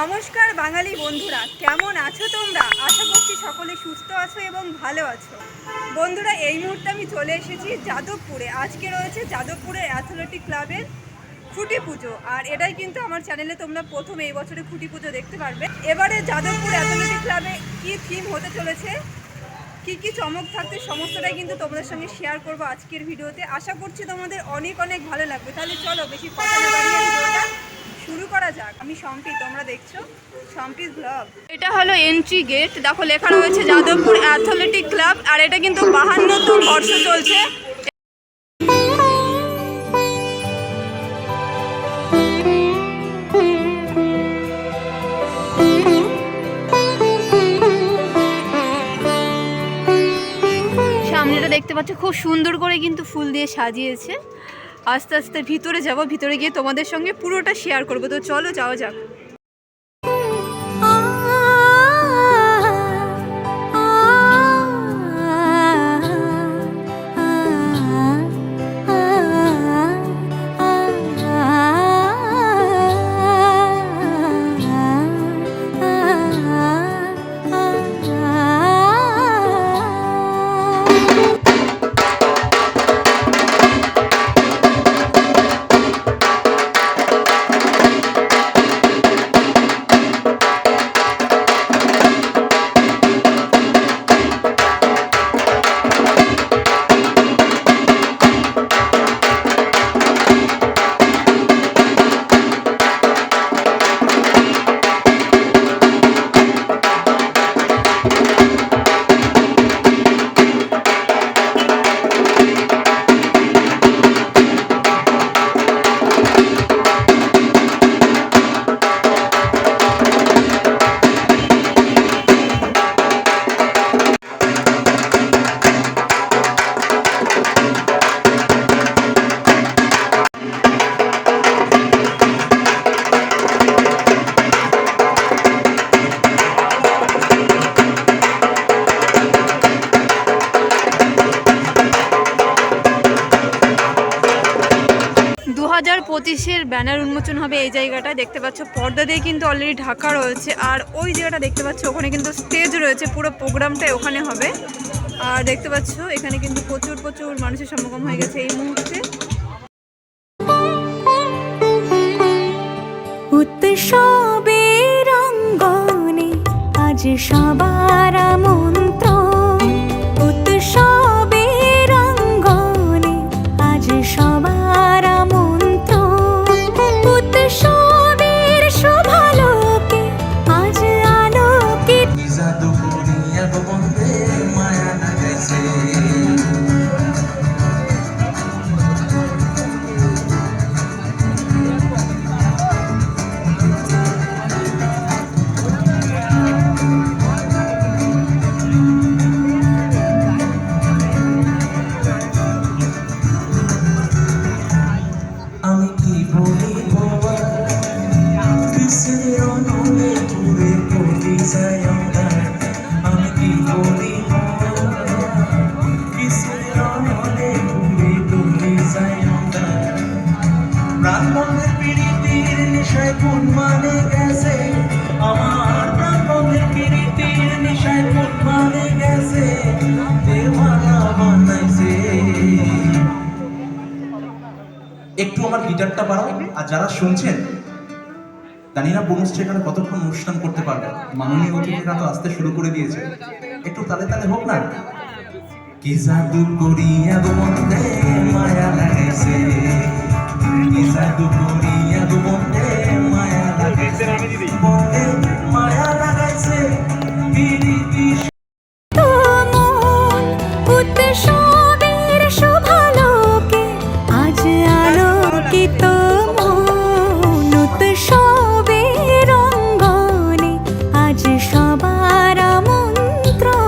নমস্কার বাঙালি বন্ধুরা, কেমন আছো তোমরা? আশা করছি সকলে সুস্থ আছো এবং ভালো আছো। বন্ধুরা, এই মুহূর্তে আমি চলে এসেছি যাদবপুরে। আজকে রয়েছে যাদবপুরের অ্যাথলেটিক ক্লাবের খুঁটি পুজো, আর এটাই কিন্তু আমার চ্যানেলে তোমরা প্রথম এই বছরে খুঁটি পুজো দেখতে পারবে। এবারে যাদবপুর অ্যাথলেটিক ক্লাবে কি থিম হতে চলেছে, কি কি চমক থাকতে, সমস্তটাই কিন্তু তোমাদের সঙ্গে শেয়ার করবো আজকের ভিডিওতে। আশা করছি তোমাদের অনেক অনেক ভালো লাগবে। তাহলে চলো বেশি কথা না বাড়িয়ে ভিডিওটা শুরু করা যাক। আমি সম্পি, তোমরা দেখছো সম্পিস ব্লগ। এটা হলো এন্ট্রি গেট, দেখো লেখা রয়েছে যাদবপুর অ্যাথলেটিক ক্লাব, আর এটা কিন্তু 52তম বর্ষ চলছে। সামনেটা দেখতে পাচ্ছ, খুব সুন্দর করে কিন্তু ফুল দিয়ে সাজিয়েছে। আস্তে আস্তে ভিতরে যাব, ভিতরে গিয়ে তোমাদের সঙ্গে পুরোটা শেয়ার করবো। তো চলো যাওয়া যাক। পঁচিশের ব্যানার উন্মোচন হবে এই জায়গাটা। দেখতে পাচ্ছ পর্দা দিয়ে কিন্তু অলরেডি ঢাকা রয়েছে, আর ওই জায়গাটা দেখতে পাচ্ছ ওখানে কিন্তু স্টেজ রয়েছে, পুরো প্রোগ্রামটাই ওখানে হবে। আর দেখতে পাচ্ছ এখানে কিন্তু প্রচুর মানুষের সমাগম হয়ে গেছে এই মুহূর্তে। উৎসবের অঙ্গনে আজ সবার আমন্ত্রণ, উৎসবের অঙ্গনে আজ সবার আমন্ত্রণ, উৎসবের শোভালোকে আজ আলোকিত। একটু আমার গিটারটা বাড়াও। আর যারা শুনছেন, জানি না বনুশ্রী এখানে কতক্ষণ অনুষ্ঠান করতে পারবে। মাননীয় অতিথিরা তো আসতে শুরু করে দিয়েছে, একটু তালে তালে হোক না। কি জাদু করিয়া গো মনে মায়া লাগাইছে, কি জাদু করিয়া গো মনে মায়া লাগাইছে, মনে মায়া লাগাইছে প্রীতি। উৎসবের শোভালোকে আজ আলোকিত মন, উৎসবের অঙ্গনে আজ সবার আমন্ত্রণ।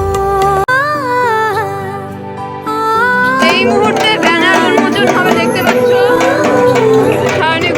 এই মুহূর্তে ব্যানার উন্মোচন হবে, দেখতে পাচ্ছ সামনে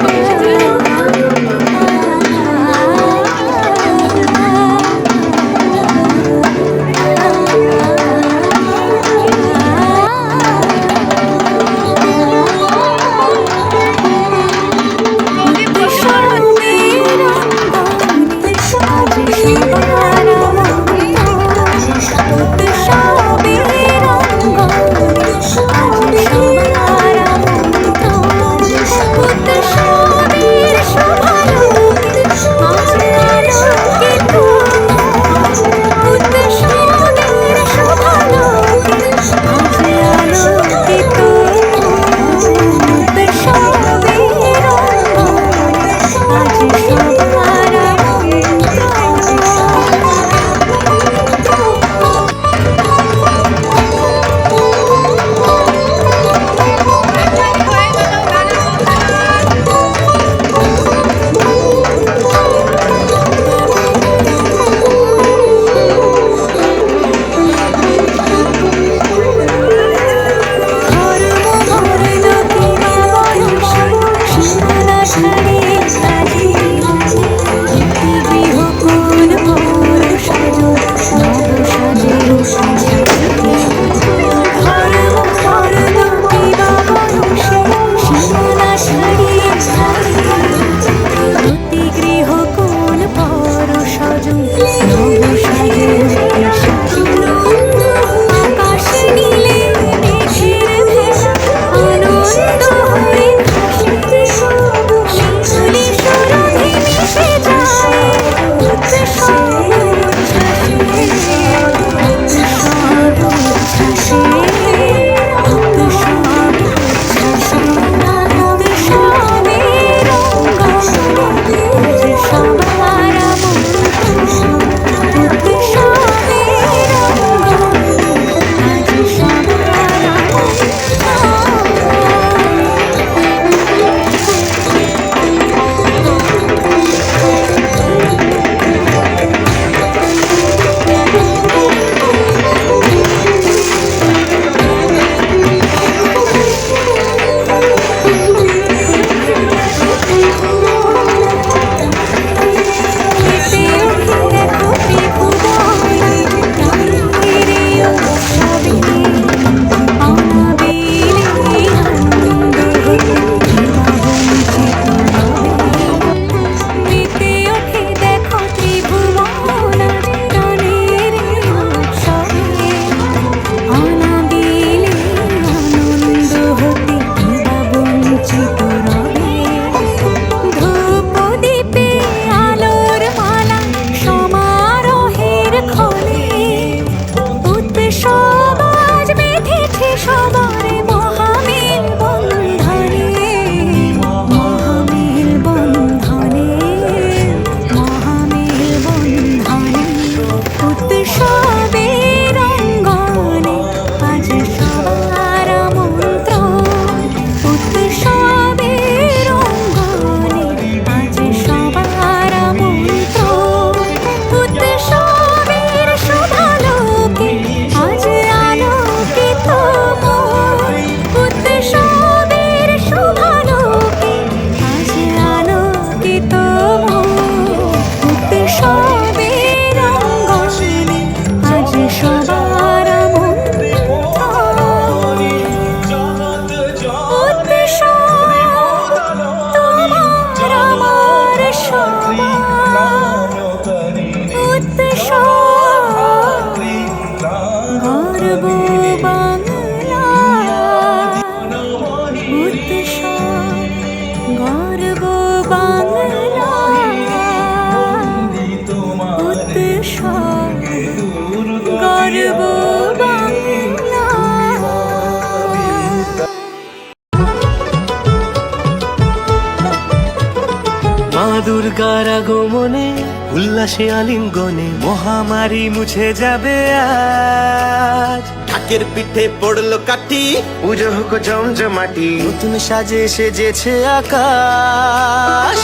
মা দুর্গার আগমনে উল্লাসে আলিঙ্গনে মহামারী মুছে যাবে আজ। ঢাকের পিঠে পড়লো কাঠি, পুজো হোক জমজমাটি, নতুন সাজে সেজেছে আকাশ।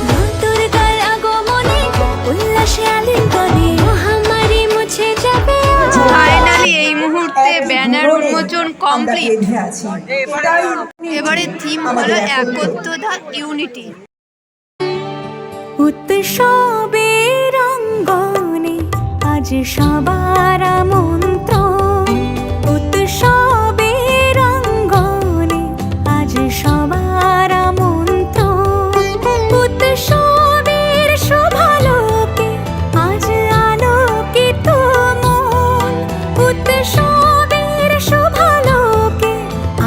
মা দুর্গার আগমনে উল্লাসে আলিঙ্গনে মহামারী মুছে যাবে আজ। ফাইনালি এই মুহূর্তে ব্যানার উন্মোচন কমপ্লিট। এবারে থিম হলো একত্রতা, ইউনিটি। উৎসবের অঙ্গনে আজ সবার আমন্ত্রণ, উৎসবের অঙ্গনে আজ সবার আমন্ত্রণ। উৎসবের শোভালোকে আজ আলোকিত মন, উৎসবের শোভালোকে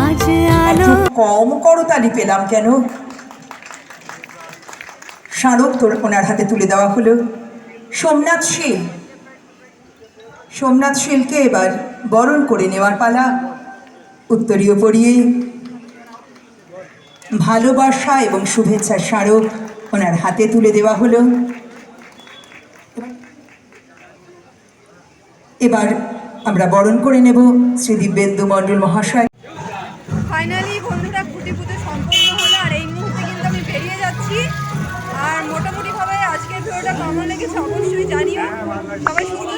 আজ আলো। কম করতালি পেলাম কেন? স্মারক তোর ওনার হাতে তুলে দেওয়া হলো। সোমনাথ শীল, সোমনাথ শীলকে এবার বরণ করে নেওয়ার পালা। উত্তরীয় পরিয়ে ভালোবাসা এবং শুভেচ্ছার স্মারক ওনার হাতে তুলে দেওয়া হলো। এবার আমরা বরণ করে নেব শ্রী দিব্যেন্দু মণ্ডল মহাশয়। ফাইনালি বন্ধুরা খুঁটি পুজো সম্পূর্ণ হলো, আর এই মুহূর্তে কিন্তু আমি বেরিয়ে যাচ্ছি। আর মোটামুটিভাবে আজকের ভিডিওটা কেমন লেগেছে অবশ্যই জানিও। সবাই সুস্থ